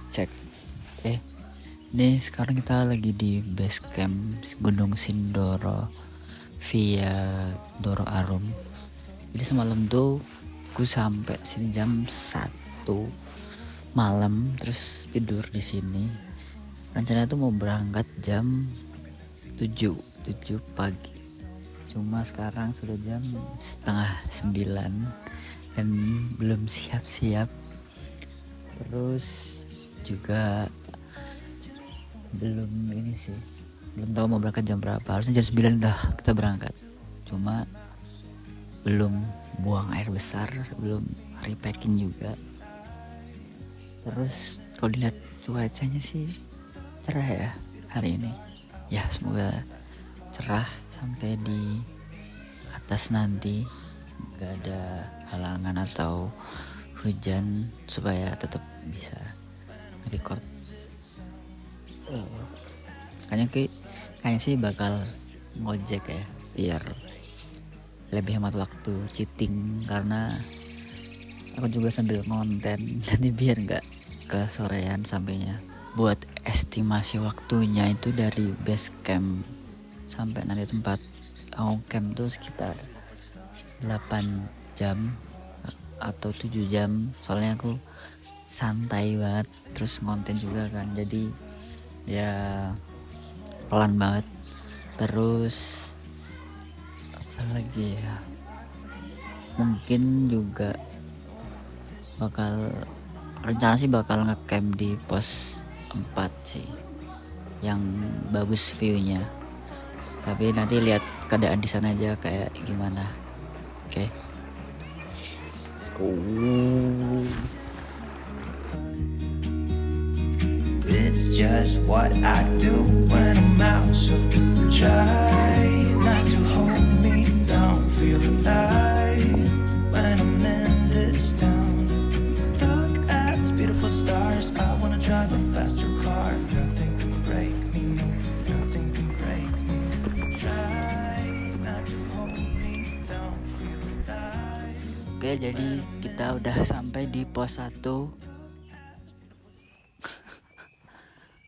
Cek. Oke. Nih sekarang kita lagi di base camp Gunung Sindoro via Doro Arum. Jadi semalam tuh gue sampai sini jam 1 malam, terus tidur di sini. Rencananya tuh mau berangkat jam 7 pagi. Cuma sekarang sudah jam setengah 9 dan belum siap-siap. Terus juga belum tahu mau berangkat jam berapa. Harusnya jam 9 dah kita berangkat, cuma belum buang air besar, belum repacking juga. Terus kalau dilihat cuacanya sih cerah ya hari ini. Ya semoga cerah sampai di atas nanti, gak ada halangan atau hujan supaya tetap bisa record. Kayaknya sih bakal ngojek ya, biar lebih hemat waktu, cheating, karena aku juga sambil konten jadi biar nggak kesorean sampainya. Buat estimasi waktunya itu dari base camp sampai nanti tempat aku camp tuh sekitar 8 jam atau 7 jam, soalnya aku santai banget, terus konten juga kan, jadi ya pelan banget. Terus apa lagi ya, mungkin juga rencana sih bakal ngecamp di pos 4 sih, yang bagus viewnya, tapi nanti lihat keadaan di sana aja kayak gimana. Oke. Let's go. It's just what I do when I'm out, so try not to hold me down. Feel alive when I'm in this town. Look at these beautiful stars. I wanna drive a faster car. Nothing can break me, no, nothing can break me. Try not to hold me down. Feel alive. Oke, jadi kita udah sampai di pos 1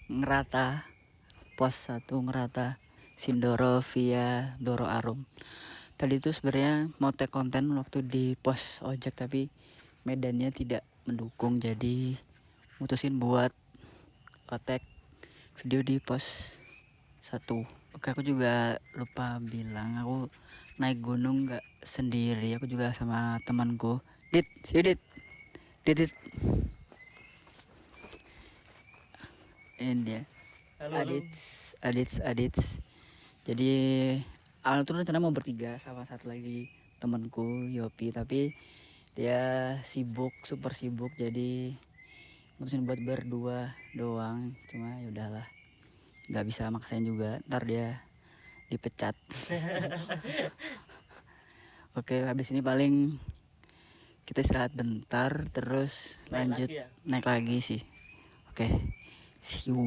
Ngerata. Pos 1 Ngerata Sindoro via Doro Arum. Tadi itu sebenarnya mau take konten waktu di pos ojek, tapi medannya tidak mendukung, jadi mutusin buat take video di pos 1. Oke, aku juga lupa bilang, aku naik gunung gak sendiri, aku juga sama temanku. Dit. Ini dia. Adits. Jadi awal tuh rencana mau bertiga sama satu lagi temanku Yopi, tapi dia super sibuk, jadi mutusin buat berdua doang. Cuma ya udahlah, nggak bisa maksain juga, ntar dia dipecat. Oke, habis ini paling kita istirahat bentar, terus lanjut naik lagi sih. Oke, see you.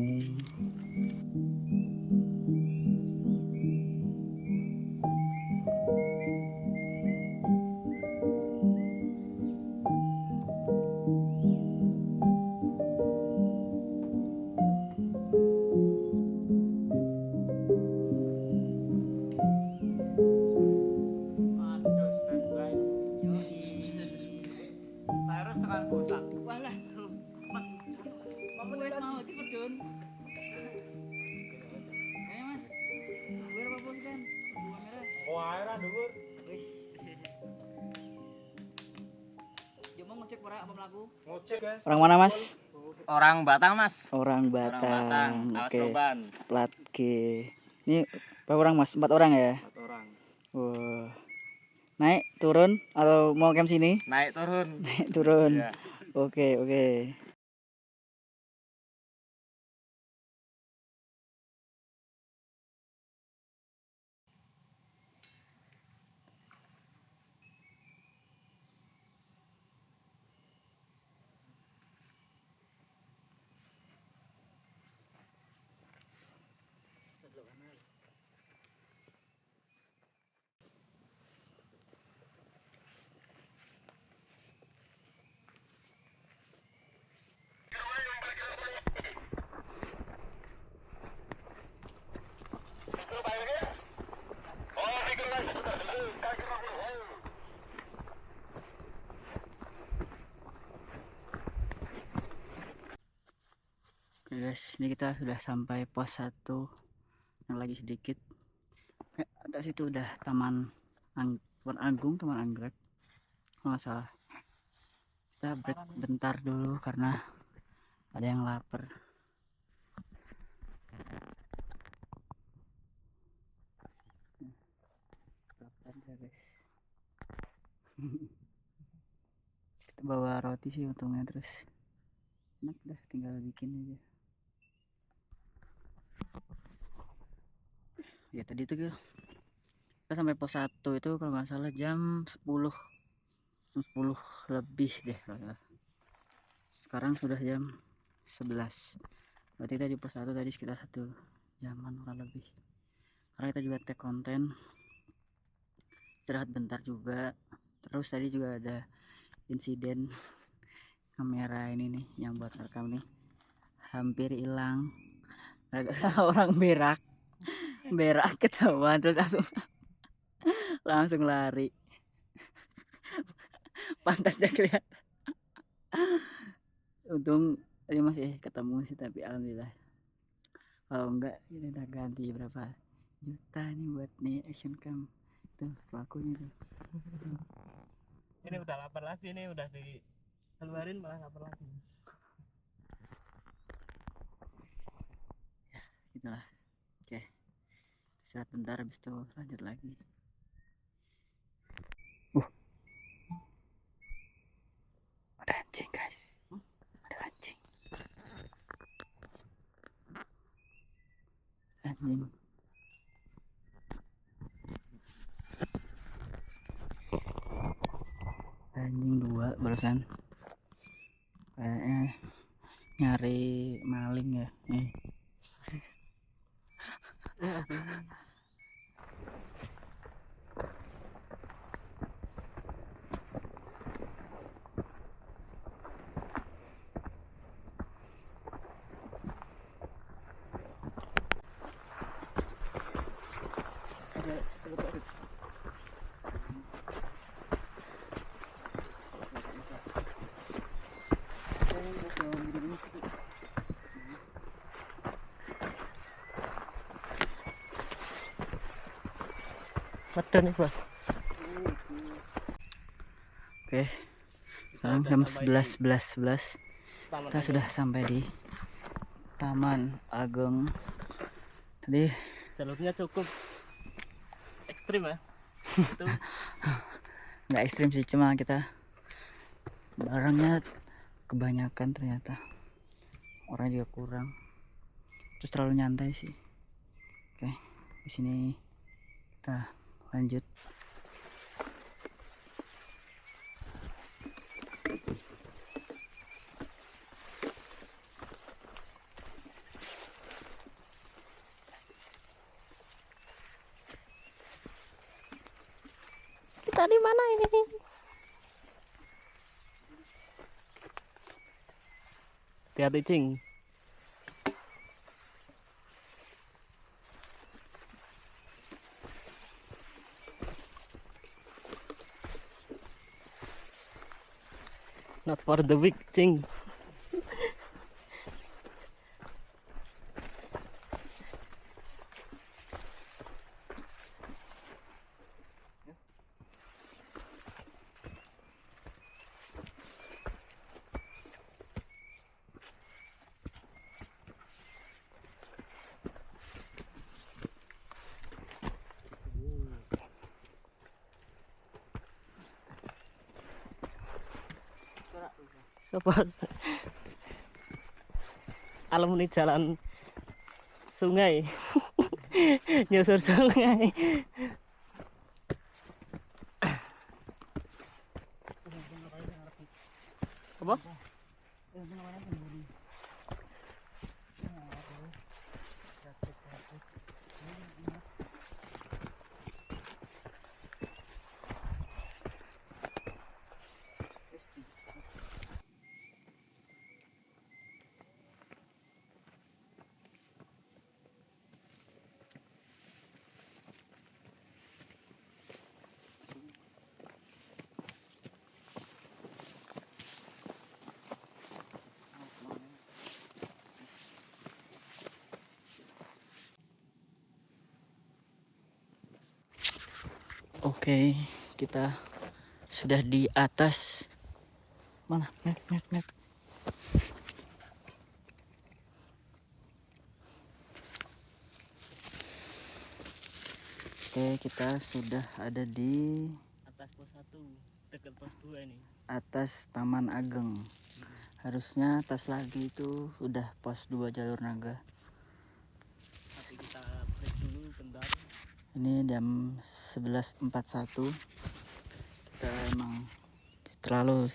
Orang mana, Mas? Orang Batang, Mas. Orang Batang. Oke. Plat G. Ini berapa orang, Mas? 4 orang ya? 4 orang. Wah. Naik, turun atau mau camp sini? Naik turun. Naik turun. Iya. Oke. guys, ini kita sudah sampai pos 1 yang lagi sedikit. Atas itu udah Taman Agung, Taman Anggrek kalau nggak salah. Kita break bentar dulu karena ada yang lapar. Lapar ya guys. Kita bawa roti sih untungnya, terus enak dah, tinggal bikin aja. Ya tadi itu kita sampai pos 1 itu kalau nggak salah jam 10 lebih deh. Sekarang sudah jam 11. Berarti kita di pos 1 tadi sekitar 1 jaman kurang lebih. Karena kita juga take konten, istirahat bentar juga. Terus tadi juga ada insiden kamera ini nih yang buat rekam nih hampir hilang. Orang berak ketahuan, terus langsung lari. Pantatnya kelihatan. Untung tadi masih ketemu sih, tapi alhamdulillah. Kalau enggak ini udah ganti berapa juta nih buat nih action cam. Tuh pelakunya tuh. Ini udah lapar lagi nih, udah dikeluarin malah lapar lagi. Ya gitulah. Oke, istirahat bentar, habis itu lanjut lagi. Ada anjing guys, ada anjing. Anjing 2 barusan, kayaknya nyari maling ya. Waduh nih bos. Oke, sekarang jam 11. Kita sudah sampai di Taman Agung. Tadi Jalurnya cukup ekstrim ya. Itu nggak ekstrim sih, cuma kita barangnya kebanyakan ternyata, orang juga kurang, terus terlalu nyantai sih. Oke, di sini kita lanjut. kita di mana ini? Hati-hati cing. Not for the weak cing. Sopas alumni jalan sungai nyusur sungai. Apa? Oke, kita sudah di atas. Mana? Map. Oke, kita sudah ada di Atas pos 1, dekat pos 2 ini. atas Taman Ageng. Harusnya atas lagi itu udah pos 2 jalur naga. Tapi kita break dulu bentar. Ini jam 11.41. Kita emang terlalu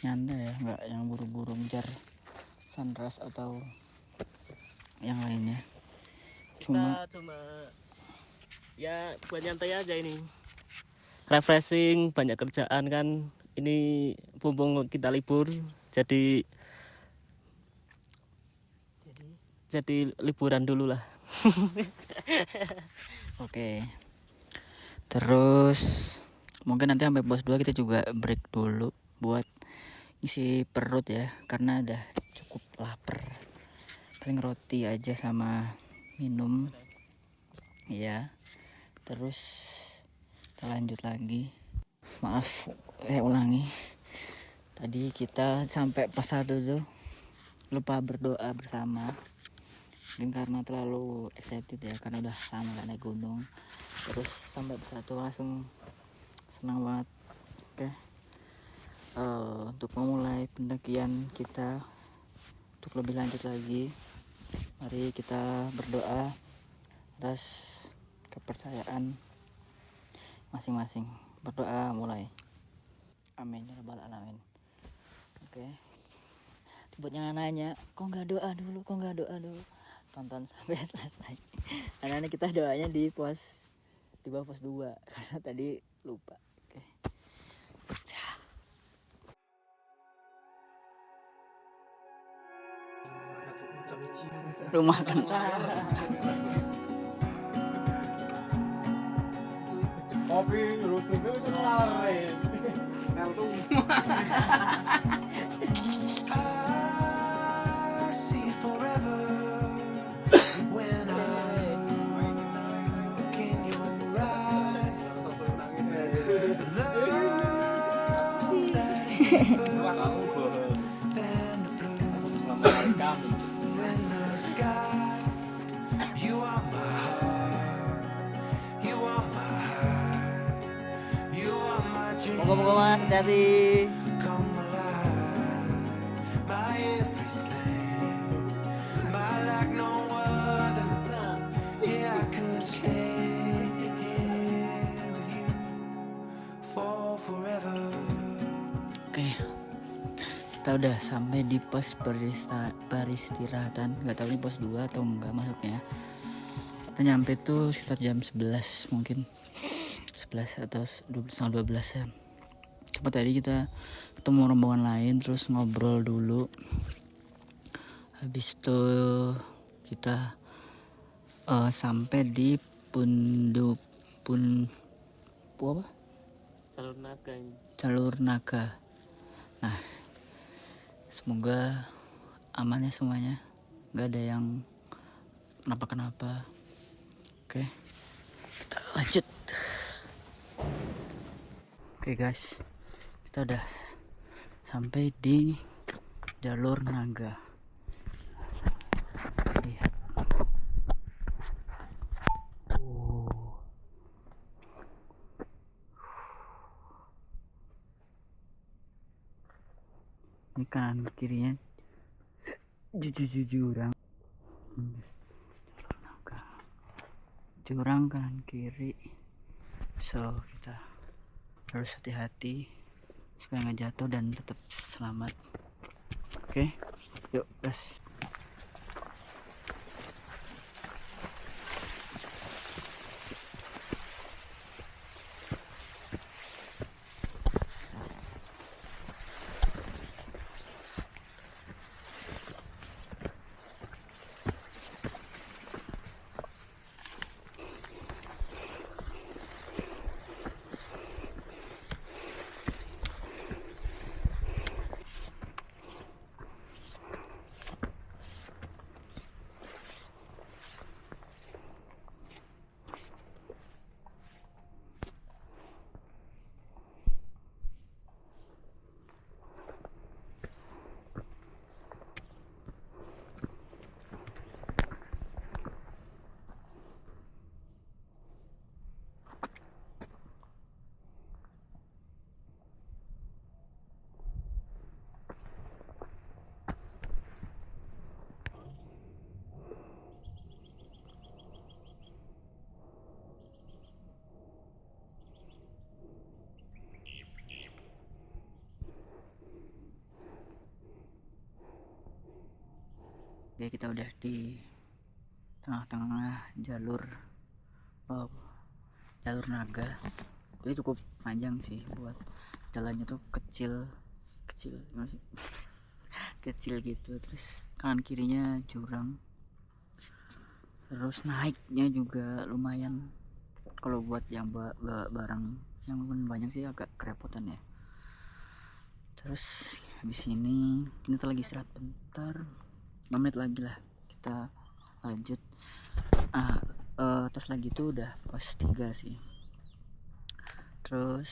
nyantai ya, nggak yang buru-buru ngejar sunrise atau yang lainnya. Kita cuma ya buat nyantai aja ini. Refreshing, banyak kerjaan kan. Ini mumpung kita libur, jadi liburan dulu lah. Oke. Terus mungkin nanti sampai pos 2 kita juga break dulu buat isi perut ya, karena udah cukup lapar. Paling roti aja sama minum. Iya. Terus kita lanjut lagi. Maaf, ulangi. Tadi kita sampai pos 1 tuh lupa berdoa bersama. Mungkin karena terlalu excited ya, karena udah lama gak naik gunung. Terus sampai pos 1 langsung senang banget. Oke. Untuk memulai pendakian kita untuk lebih lanjut lagi, mari kita berdoa atas kepercayaan masing-masing. Berdoa mulai. Amin ya rabbal alamin. Oke. Buat yang nanya, kok nggak doa dulu, tonton sampai selesai. Karena ini kita doanya di bawah pos 2 karena tadi lupa. Oke. Rumah kentang. Kopi rutungnya bisa lari. I see forever when I look in your eyes. Love that is deeper than the blue in the sky. You are my heart. You are my heart. You are my dream. Moga-moga Mas hati-hati. Come alive, my everything, my like no other. Yeah, I could stay here with you for forever. Oke. Kita udah sampai di pos peristirahatan. Nggak tahu ini pos 2 atau enggak masuknya. Kita nyampe tuh sekitar jam 11 mungkin. 11 atau 12:30-an. Coba tadi kita ketemu rombongan lain, terus ngobrol dulu. Habis itu kita sampai di apa? Jalur naga. Nah, semoga aman ya semuanya, nggak ada yang kenapa-kenapa. Oke, kita lanjut. Oke guys, kita udah sampai di jalur naga. Lihat. Ini kanan kirinya jurang. Jurang kanan kiri. So kita harus hati-hati supaya nggak jatuh dan tetap selamat. Oke, yuk gas. Oke, kita udah di tengah-tengah jalur jalur naga. Jadi cukup panjang sih, buat jalannya tuh kecil gimana sih? Kecil gitu, terus kanan kirinya jurang, terus naiknya juga lumayan. Kalau buat yang barang yang banyak sih agak kerepotan ya. Terus habis ini kita lagi istirahat bentar, 5 menit lagi lah kita lanjut. Atas lagi tuh udah pos 3 sih. Terus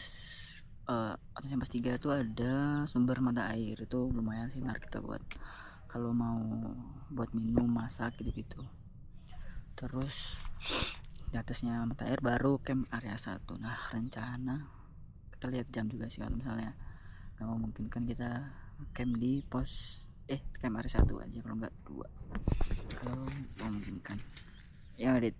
atas yang pos 3 tuh ada sumber mata air, itu lumayan sih menarik kita buat kalau mau buat minum, masak gitu-gitu. Terus di atasnya mata air baru camp area 1. Nah, rencana kita lihat jam juga sih, kalau misalnya nggak memungkinkan kita camp di camp area 1 aja, kalau nggak 2 kalau memungkinkan ya. Dit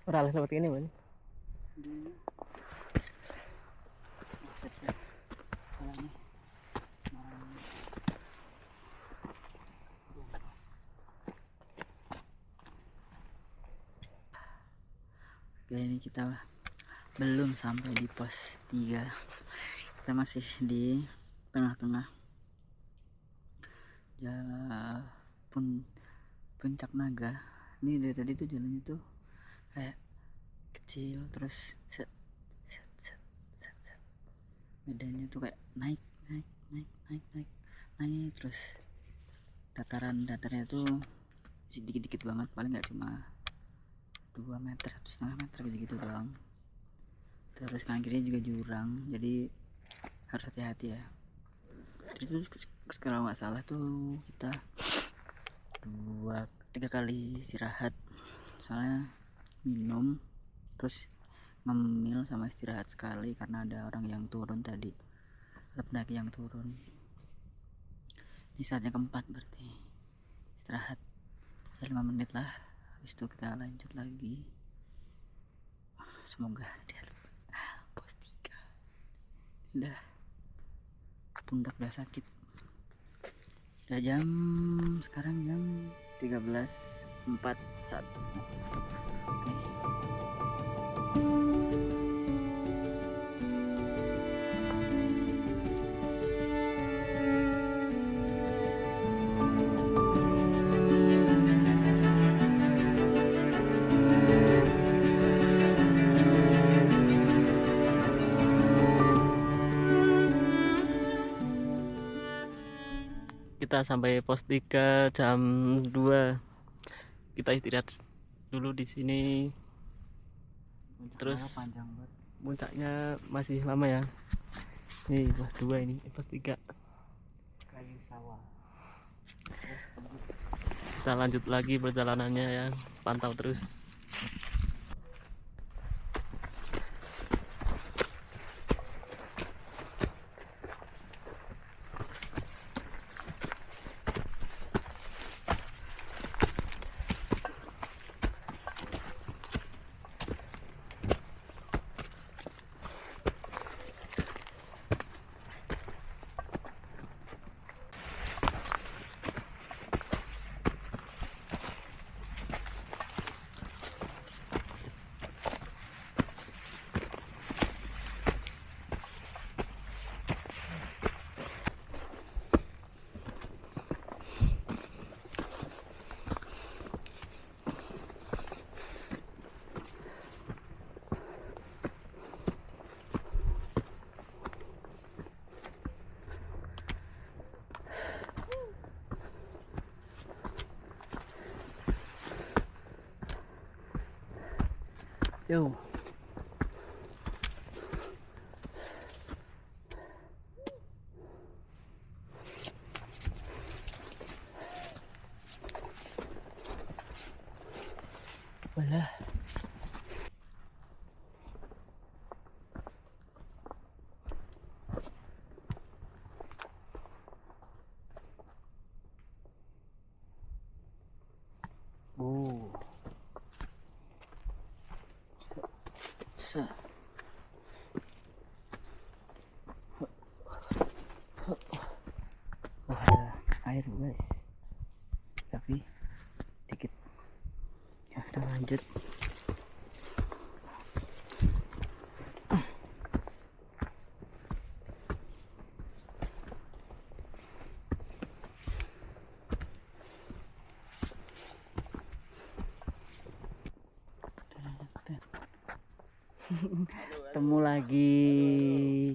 Ora lewat ini man. Oke, ini kita belum sampai di pos 3. Kita masih di tengah-tengah puncak naga. Ini dari tadi tuh jalannya tuh kayak kecil, terus set medannya tuh kayak naik terus datarannya tuh dikit-dikit banget, paling nggak cuma 2 meter, 1,5 meter gitu doang. Terus kanan kirinya juga jurang, jadi harus hati-hati ya. Terus kalau nggak salah tuh kita 2-3 kali istirahat, soalnya minum terus ngemil sama istirahat sekali karena ada orang yang turun tadi, ada pendaki yang turun. Ini saatnya keempat, berarti istirahat ya 5 menit lah, habis itu kita lanjut lagi. Semoga di pos 3 udah pundak udah sakit. Udah sekarang jam 13.41. Oke. Kita sampai pos 3 jam 2. Kita istirahat dulu di sini. Terus Panjang banget. puncaknya masih lama ya. Nih, pos 2 ini, pos 3. Kayu sawah. Kita lanjut lagi perjalanannya ya. Pantau terus. Yo. Walah. air guys, tapi dikit. Ya, kita lanjut. Temu lagi.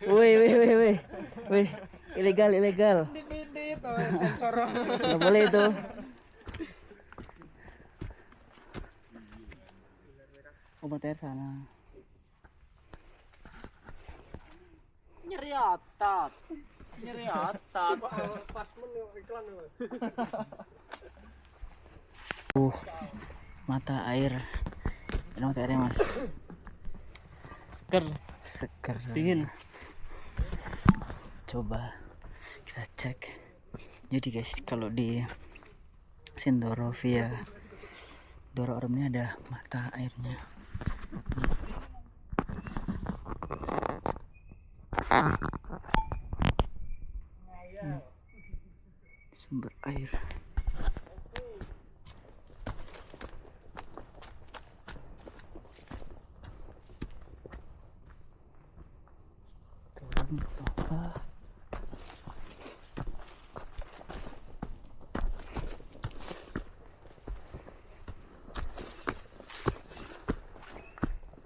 Wih, ilegal. Sensor. Nggak boleh itu. Obat air sana. Nyeri otot. Mata air. Ini mata airnya mas. Seger. Dingin. Coba kita cek. Jadi guys, kalau di Sindoro via Doro Arum ini ada mata airnya. Sumber air.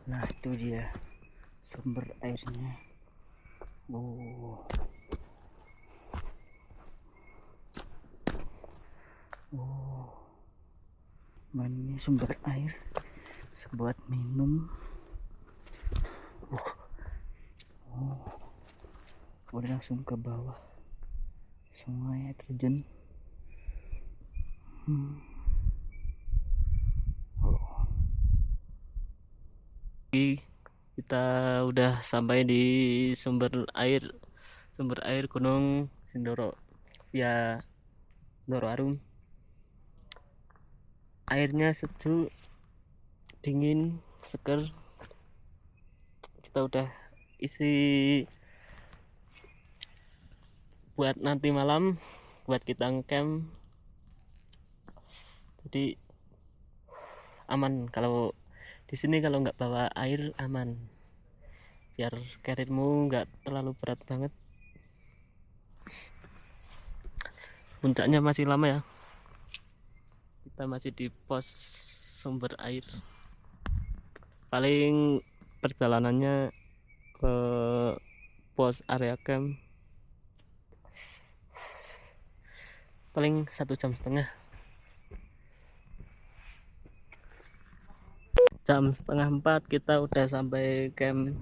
Nah itu dia sumber airnya. Ini sumber air buat minum. Udah langsung ke bawah sungai terjun. Kita udah sampai di sumber air Gunung Sindoro via Doro Arum. Airnya sejuk, dingin, seger. Kita udah isi buat nanti malam, buat kita ngecamp. Jadi aman kalau di sini, kalau nggak bawa air aman, biar karirmu nggak terlalu berat banget. Puncaknya masih lama ya, kita masih di pos sumber air. Paling perjalanannya ke pos area camp paling 1,5 jam. Jam 3:30 kita udah sampai camp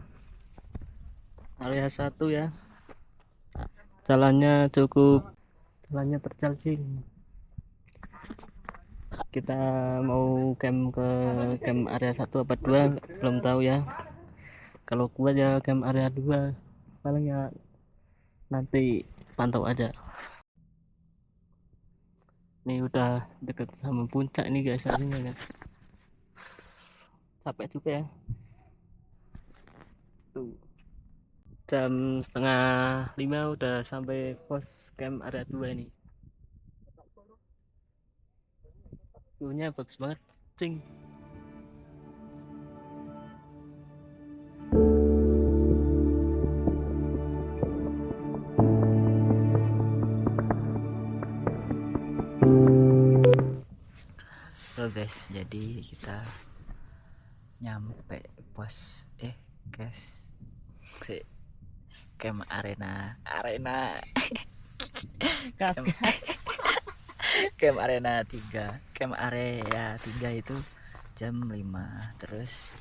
area 1 ya. Jalannya terjal sih. Kita mau camp ke camp area 1 apa 2 belum tahu ya. Kalau kuat ya camp area 2, paling ya nanti pantau aja. Ini udah deket sama puncak nih guys, akhirnya guys. Capek juga ya. Tuh. Jam 4:30 udah sampai pos camp area 2 ini. View-nya bagus banget, cing. Halo guys, jadi kita nyampe pos guys camp arena camp arena 3, camp area 3 itu jam 5. Terus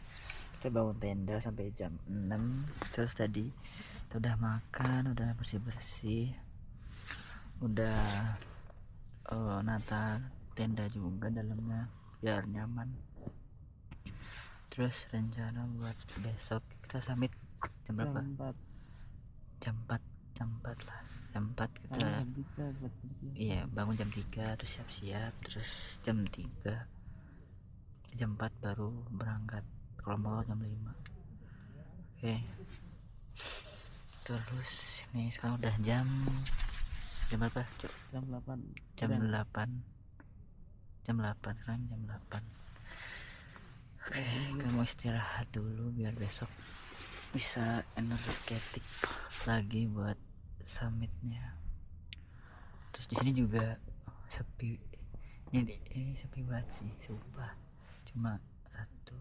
kita bangun tenda sampai jam 6. Terus tadi kita udah makan, udah bersih udah nata tenda juga dalamnya biar nyaman. Terus rencana buat besok kita summit jam berapa? Jam 4 lah. Jam 4 kita iya bangun jam 3, terus siap-siap, terus jam 3 jam 4 baru berangkat, kalau mau jam 5. Oke. Terus ini sekarang udah jam Jam berapa? jam 8 Jam udah. 8. Jam 8 sekarang jam 8. Oke, kita mau istirahat dulu biar besok bisa energetik lagi buat summitnya. Terus di sini juga sepi. Ini sepi banget sih, sumpah. Cuma 1,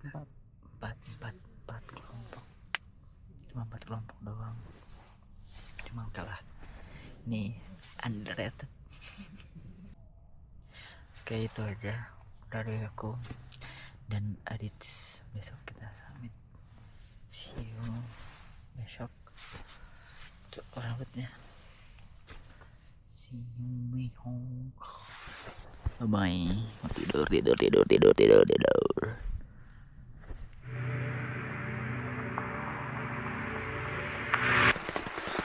2, 3, 4 kelompok. Cuma 4 kelompok doang. Cuma kalah. Nih, underrated. Oke, itu aja dari aku dan Adit. Besok kita summit. See you besok. Cuk, rambutnya. See you besok. Bye bye. Mau tidur.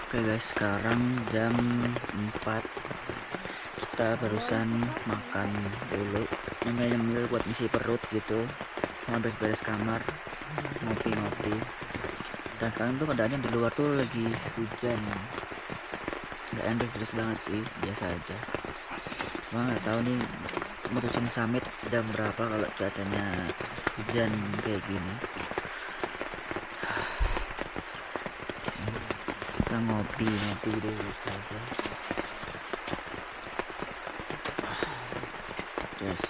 Oke guys, sekarang jam 4. Kita barusan makan dulu, nyemil buat isi perut gitu, sama beres-beres kamar, ngopi-ngopi. Dan sekarang tuh keadaannya di luar tuh lagi hujan, nggak deras banget sih, biasa aja. Cuma nggak tahu nih mutusin summit jam berapa kalau cuacanya hujan kayak gini. Kita ngopi dulu saja. Yes.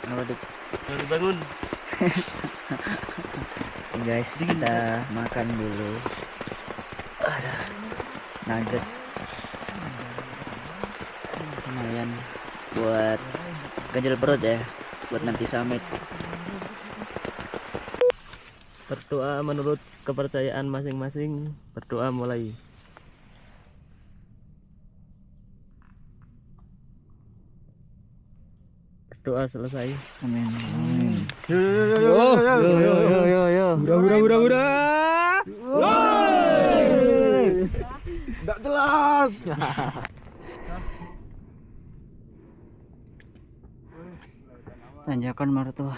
Apa Dik? baru bangun. Guys, kita makan dulu. Ada nugget. Lumayan buat ganjel perut ya, buat nanti summit. Berdoa menurut kepercayaan masing-masing. Berdoa mulai. Berdoa selesai. Amin. Yo. Hura. Nggak jelas. Tanjakan mertua.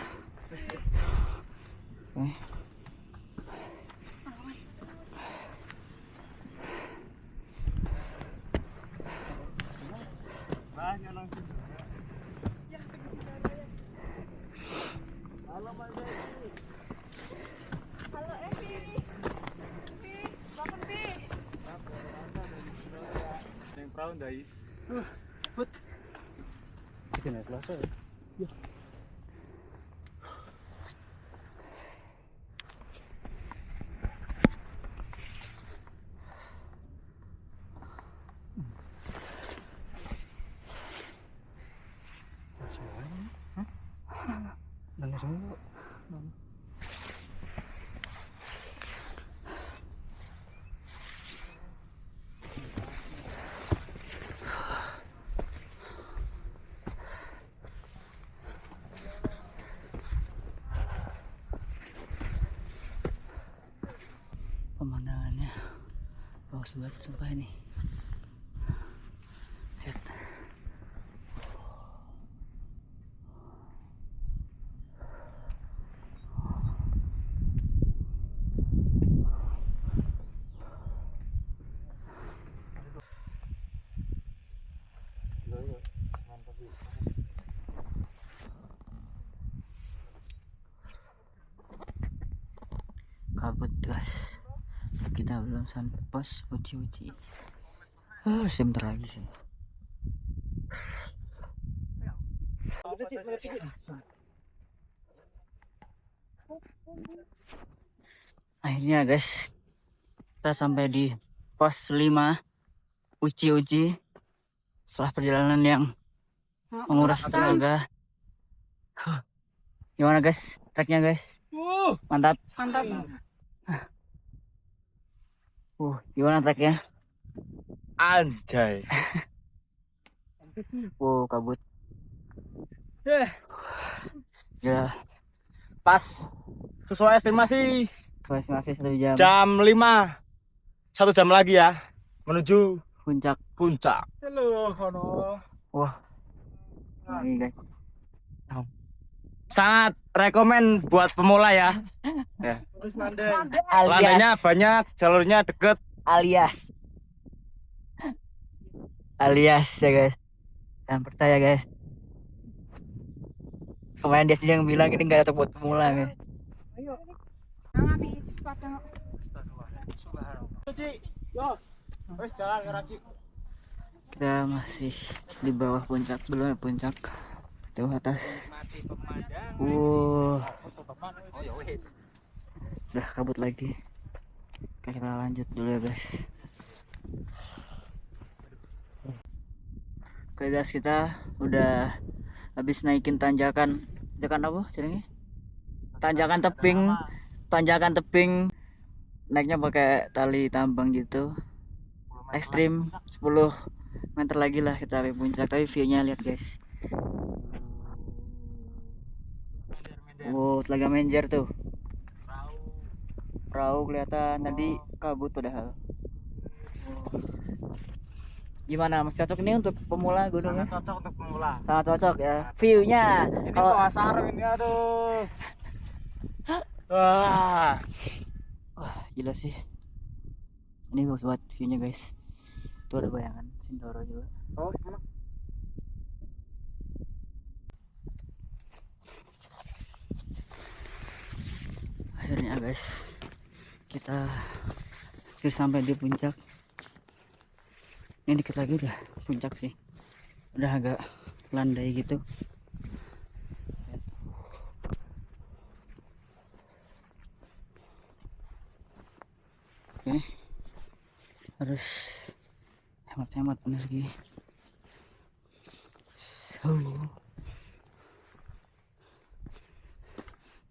Perahu guys. Pemandangannya bagus banget sumpah ini. Lihat. Kabut guys, kita belum sampai pos uji harus sebentar lagi sih. Akhirnya guys, kita sampai di pos 5 uji setelah perjalanan yang menguras tenaga. Gimana guys, treknya guys? Mantap. Gimana treknya? Anjay. Kabut. Ya, Pas. Sesuai estimasi masih 1 jam. jam 5. 1 jam lagi ya. menuju puncak. puncak. Halo, kono. Wah, ini guys. Sangat rekomen buat pemula ya. Ya. Landainya banyak, jalurnya deket. alias ya guys, jangan percaya guys. Kemarin dia sendiri yang bilang ini nggak cocok buat pemula guys. Kita masih di bawah puncak, belum ya puncak. Tuh atas. Udah kabut lagi. Oke, kita lanjut dulu ya guys. Oke guys, kita udah habis naikin tanjakan apa caranya? Tanjakan tebing naiknya pakai tali tambang gitu, ekstrim. 10 meter lagi lah kita sampai puncak, tapi view-nya lihat guys. Wow, Telaga Menjer tuh, perahu kelihatan, tadi kabut padahal. Gimana Mas, cocok ini untuk pemula gunungnya? Sangat cocok untuk pemula. Sangat cocok ya. View-nya Ini kalau bawah sarung ini, aduh. Wah, gila sih. Ini bagus banget view-nya guys. Tuh ada bayangan Sindoro juga. oh mana? Akhirnya guys, kita sampai di puncak. Ini dikit lagi udah puncak sih, udah agak landai gitu. Oke, harus hemat energi.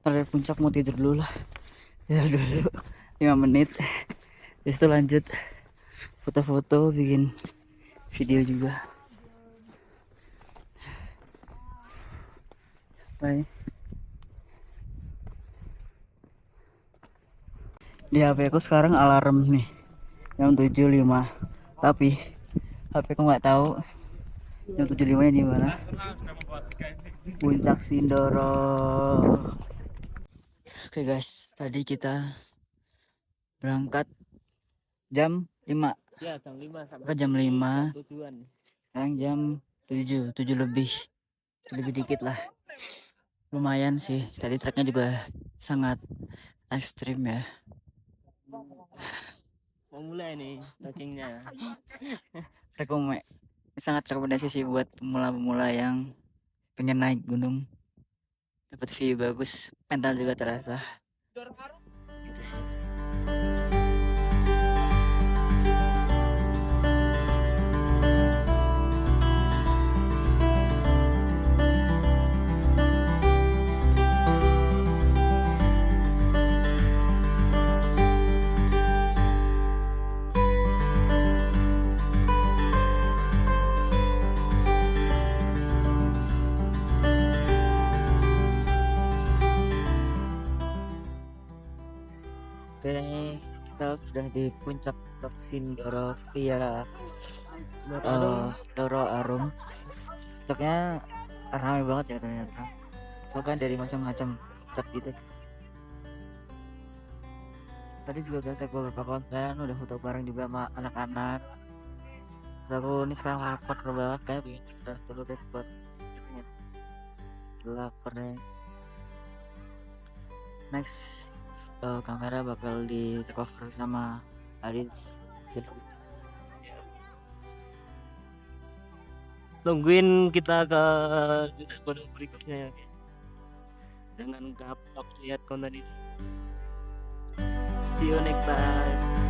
Dari puncak mau tidur dulu lah, tidur dulu 5 menit, habis itu lanjut foto-foto, bikin video juga. Sampai di HP aku sekarang alarm nih jam 7.05, tapi HP aku nggak tahu jam 7.05 nya di mana. Puncak Sindoro. Oke guys, tadi kita berangkat jam 5. Ya, jam 5 sampai Ke jam 5. tujuan. Sekarang jam 7 lebih dikit lah. Lumayan sih. Tadi treknya juga sangat ekstrim ya. Mau mulai nih trekkingnya. Sangat rekomendasi sih buat pemula-pemula yang pengen naik gunung, dapat view bagus, mental juga terasa. Itu sih. Oke, kita sudah di puncak Sindoro via Doro Arum. Puncaknya ramai banget ya ternyata. Soalnya dari macam-macam puncak gitu. Tadi juga udah take beberapa konten, udah foto bareng juga sama anak-anak. Terus aku ini sekarang lapar banget, kayak pengen istirahat dulu deh buat lapar nih. Next kamera bakal di take over sama Aris. Tungguin kita ke gunung berikutnya ya guys. Jangan gampang lihat konten ini. See you next time.